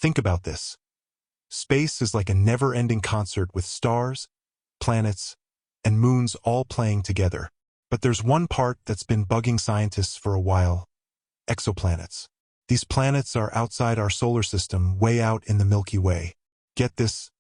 Think about this. Space is like a never-ending concert with stars, planets, and moons all playing together. But there's one part that's been bugging scientists for a while: exoplanets. These planets are outside our solar system, way out in the Milky Way. Get this?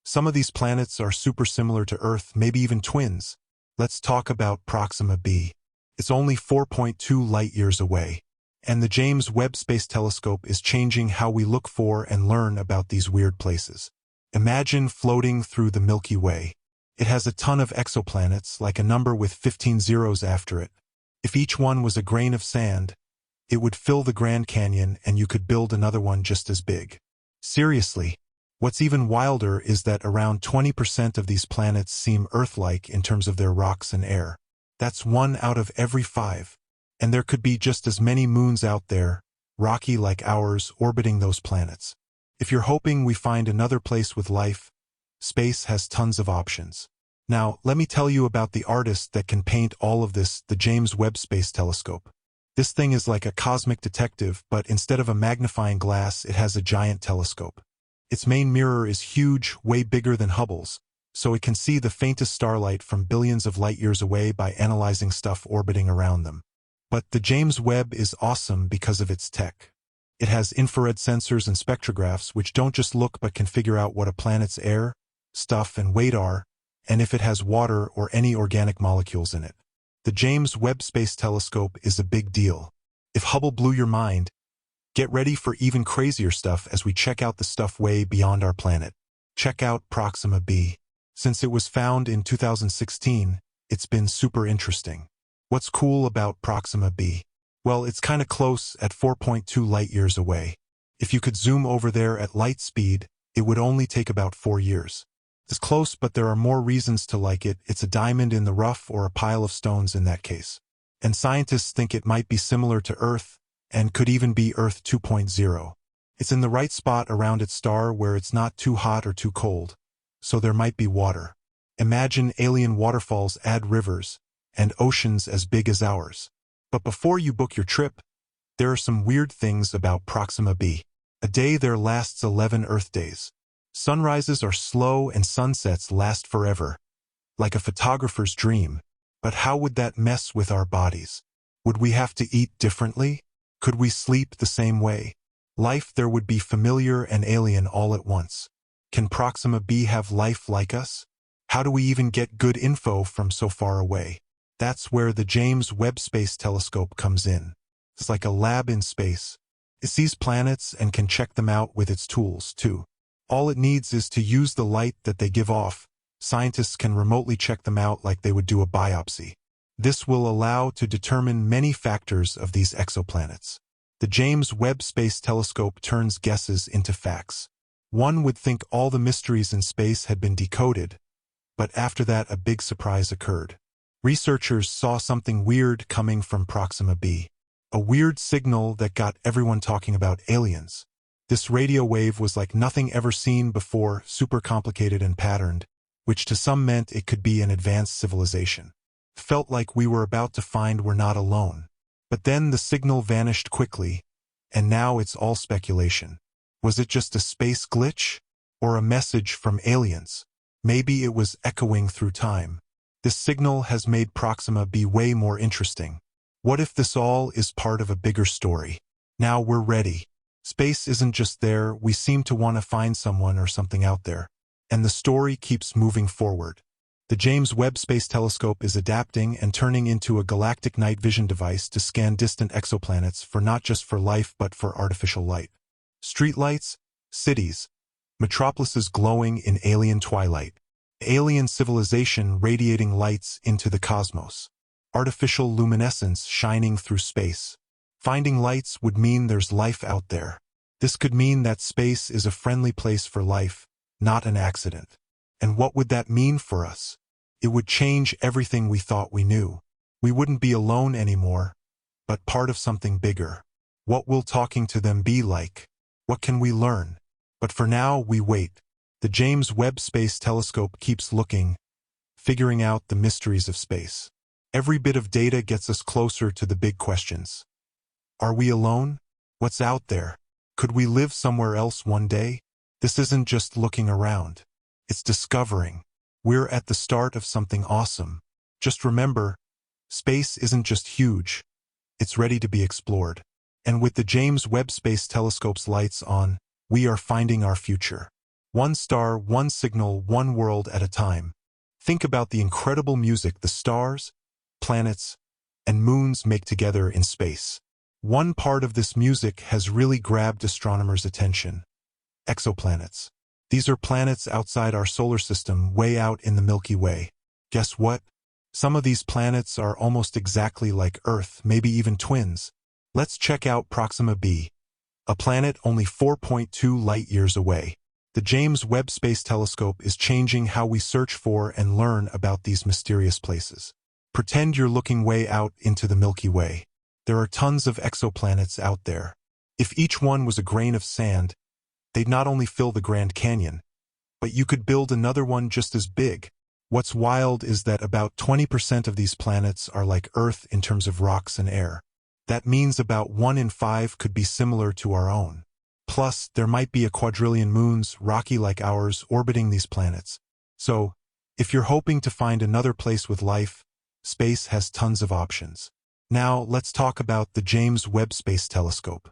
Some of these planets are super similar to Earth, maybe even twins. Let's talk about Proxima b. It's only 4.2 light-years away, and the James Webb Space Telescope is changing how we look for and learn about these weird places. Imagine floating through the Milky Way. It has a ton of exoplanets, like a number with 15 zeros after it. If each one was a grain of sand, it would fill the Grand Canyon, and you could build another one just as big. Seriously. What's even wilder is that around 20% of these planets seem Earth-like in terms of their rocks and air. That's 1 out of every 5. And there could be just as many moons out there, rocky like ours, orbiting those planets. If you're hoping we find another place with life, space has tons of options. Now, let me tell you about the artist that can paint all of this, the James Webb Space Telescope. This thing is like a cosmic detective, but instead of a magnifying glass, it has a giant telescope. Its main mirror is huge, way bigger than Hubble's, so it can see the faintest starlight from billions of light-years away by analyzing stuff orbiting around them. But the James Webb is awesome because of its tech. It has infrared sensors and spectrographs which don't just look but can figure out what a planet's air, stuff, and weight are, and if it has water or any organic molecules in it. The James Webb Space Telescope is a big deal. If Hubble blew your mind, get ready for even crazier stuff as we check out the stuff way beyond our planet. Check out Proxima b. Since it was found in 2016, it's been super interesting. What's cool about Proxima b? Well, it's kinda close at 4.2 light-years away. If you could zoom over there at light speed, it would only take about 4 years. It's close, but there are more reasons to like it. It's a diamond in the rough or a pile of stones in that case. And scientists think it might be similar to Earth, and could even be Earth 2.0. It's in the right spot around its star where it's not too hot or too cold, so there might be water. Imagine alien waterfalls add rivers, and oceans as big as ours. But before you book your trip, there are some weird things about Proxima b. A day there lasts 11 Earth days. Sunrises are slow and sunsets last forever, like a photographer's dream. But how would that mess with our bodies? Would we have to eat differently? Could we sleep the same way? Life there would be familiar and alien all at once. Can Proxima b have life like us? How do we even get good info from so far away? That's where the James Webb Space Telescope comes in. It's like a lab in space. It sees planets and can check them out with its tools, too. All it needs is to use the light that they give off. Scientists can remotely check them out like they would do a biopsy. This will allow to determine many factors of these exoplanets. The James Webb Space Telescope turns guesses into facts. One would think all the mysteries in space had been decoded, but after that a big surprise occurred. Researchers saw something weird coming from Proxima b. A weird signal that got everyone talking about aliens. This radio wave was like nothing ever seen before, super complicated and patterned, which to some meant it could be an advanced civilization. Felt like we were about to find we're not alone. But then the signal vanished quickly, and now it's all speculation. Was it just a space glitch? Or a message from aliens? Maybe it was echoing through time. This signal has made Proxima b way more interesting. What if this all is part of a bigger story? Now we're ready. Space isn't just there, we seem to want to find someone or something out there. And the story keeps moving forward. The James Webb Space Telescope is adapting and turning into a galactic night vision device to scan distant exoplanets for not just for life but for artificial light. Streetlights, cities, metropolises glowing in alien twilight. Alien civilization radiating lights into the cosmos. Artificial luminescence shining through space. Finding lights would mean there's life out there. This could mean that space is a friendly place for life, not an accident. And what would that mean for us? It would change everything we thought we knew. We wouldn't be alone anymore, but part of something bigger. What will talking to them be like? What can we learn? But for now, we wait. The James Webb Space Telescope keeps looking, figuring out the mysteries of space. Every bit of data gets us closer to the big questions. Are we alone? What's out there? Could we live somewhere else one day? This isn't just looking around. It's discovering. We're at the start of something awesome. Just remember, space isn't just huge. It's ready to be explored. And with the James Webb Space Telescope's lights on, we are finding our future. One star, one signal, one world at a time. Think about the incredible music the stars, planets, and moons make together in space. One part of this music has really grabbed astronomers' attention. Exoplanets. These are planets outside our solar system, way out in the Milky Way. Guess what? Some of these planets are almost exactly like Earth, maybe even twins. Let's check out Proxima b, a planet only 4.2 light-years away. The James Webb Space Telescope is changing how we search for and learn about these mysterious places. Pretend you're looking way out into the Milky Way. There are tons of exoplanets out there. If each one was a grain of sand, they'd not only fill the Grand Canyon, but you could build another one just as big. What's wild is that about 20% of these planets are like Earth in terms of rocks and air. That means about 1 in 5 could be similar to our own. Plus, there might be a quadrillion moons, rocky like ours, orbiting these planets. So, if you're hoping to find another place with life, space has tons of options. Now, let's talk about the James Webb Space Telescope.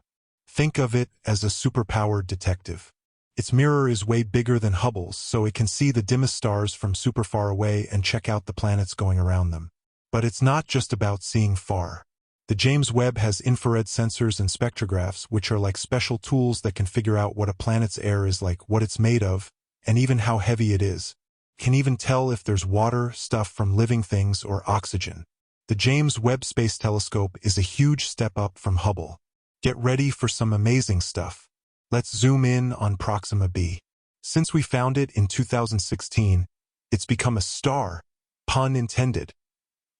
Think of it as a superpowered detective. Its mirror is way bigger than Hubble's, so it can see the dimmest stars from super far away and check out the planets going around them. But it's not just about seeing far. The James Webb has infrared sensors and spectrographs, which are like special tools that can figure out what a planet's air is like, what it's made of, and even how heavy it is. Can even tell if there's water, stuff from living things, or oxygen. The James Webb Space Telescope is a huge step up from Hubble. Get ready for some amazing stuff. Let's zoom in on Proxima b. Since we found it in 2016, it's become a star, pun intended,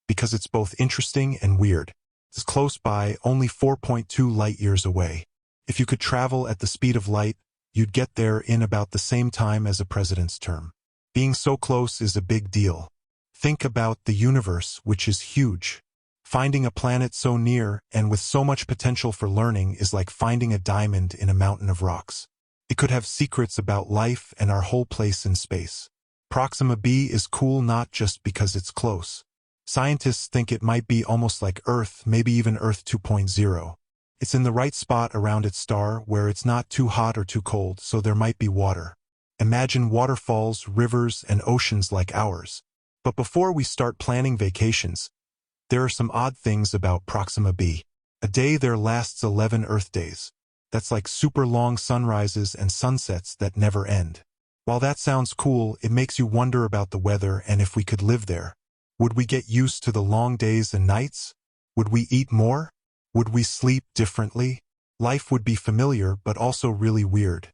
because it's both interesting and weird. It's close by, only 4.2 light-years away. If you could travel at the speed of light, you'd get there in about the same time as a president's term. Being so close is a big deal. Think about the universe, which is huge. Finding a planet so near and with so much potential for learning is like finding a diamond in a mountain of rocks. It could have secrets about life and our whole place in space. Proxima b is cool not just because it's close. Scientists think it might be almost like Earth, maybe even Earth 2.0. It's in the right spot around its star where it's not too hot or too cold, so there might be water. Imagine waterfalls, rivers, and oceans like ours. But before we start planning vacations, there are some odd things about Proxima b. A day there lasts 11 Earth days. That's like super long sunrises and sunsets that never end. While that sounds cool, it makes you wonder about the weather and if we could live there. Would we get used to the long days and nights? Would we eat more? Would we sleep differently? Life would be familiar but also really weird.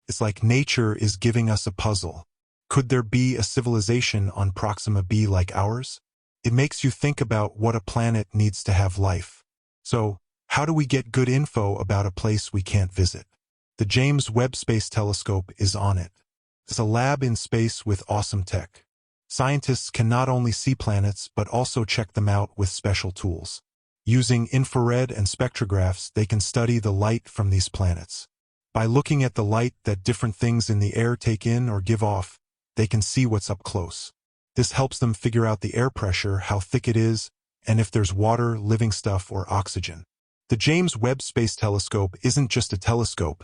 It's like nature is giving us a puzzle. Could there be a civilization on Proxima b like ours? It makes you think about what a planet needs to have life. So, how do we get good info about a place we can't visit? The James Webb Space Telescope is on it. It's a lab in space with awesome tech. Scientists can not only see planets but also check them out with special tools. Using infrared and spectrographs, they can study the light from these planets. By looking at the light that different things in the air take in or give off, they can see what's up close. This helps them figure out the air pressure, how thick it is, and if there's water, living stuff, or oxygen. The James Webb Space Telescope isn't just a telescope.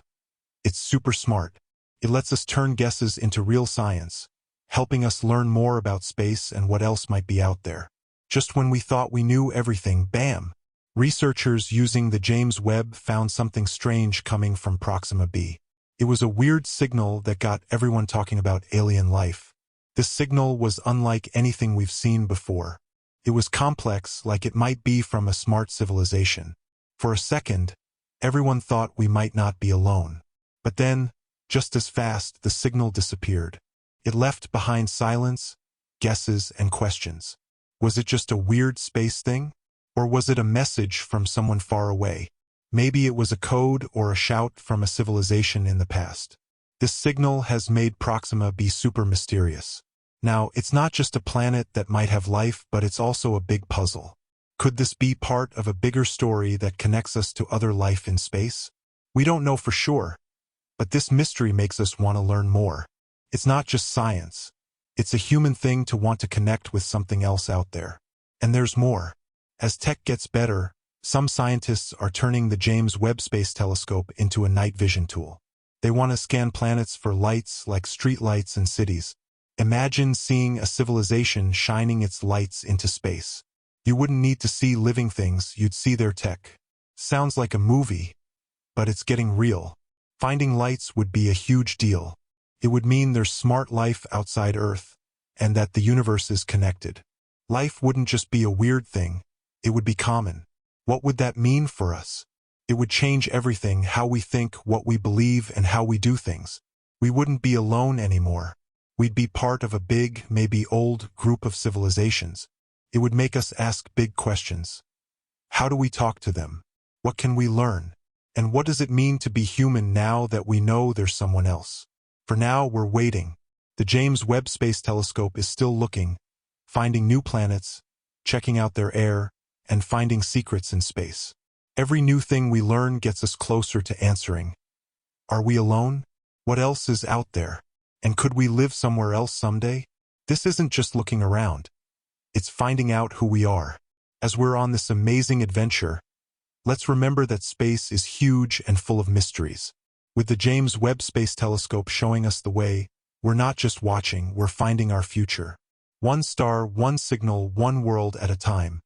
It's super smart. It lets us turn guesses into real science, helping us learn more about space and what else might be out there. Just when we thought we knew everything, bam! Researchers using the James Webb found something strange coming from Proxima b. It was a weird signal that got everyone talking about alien life. This signal was unlike anything we've seen before. It was complex, like it might be from a smart civilization. For a second, everyone thought we might not be alone. But then, just as fast, the signal disappeared. It left behind silence, guesses, and questions. Was it just a weird space thing? Or was it a message from someone far away? Maybe it was a code or a shout from a civilization in the past. This signal has made Proxima b super mysterious. Now, it's not just a planet that might have life, but it's also a big puzzle. Could this be part of a bigger story that connects us to other life in space? We don't know for sure, but this mystery makes us want to learn more. It's not just science. It's a human thing to want to connect with something else out there. And there's more. As tech gets better, some scientists are turning the James Webb Space Telescope into a night vision tool. They want to scan planets for lights like streetlights in cities. Imagine seeing a civilization shining its lights into space. You wouldn't need to see living things, you'd see their tech. Sounds like a movie, but it's getting real. Finding lights would be a huge deal. It would mean there's smart life outside Earth, and that the universe is connected. Life wouldn't just be a weird thing, it would be common. What would that mean for us? It would change everything, how we think, what we believe, and how we do things. We wouldn't be alone anymore. We'd be part of a big, maybe old, group of civilizations. It would make us ask big questions. How do we talk to them? What can we learn? And what does it mean to be human now that we know there's someone else? For now, we're waiting. The James Webb Space Telescope is still looking, finding new planets, checking out their air, and finding secrets in space. Every new thing we learn gets us closer to answering. Are we alone? What else is out there? And could we live somewhere else someday? This isn't just looking around. It's finding out who we are. As we're on this amazing adventure, let's remember that space is huge and full of mysteries. With the James Webb Space Telescope showing us the way, we're not just watching, we're finding our future. One star, one signal, one world at a time.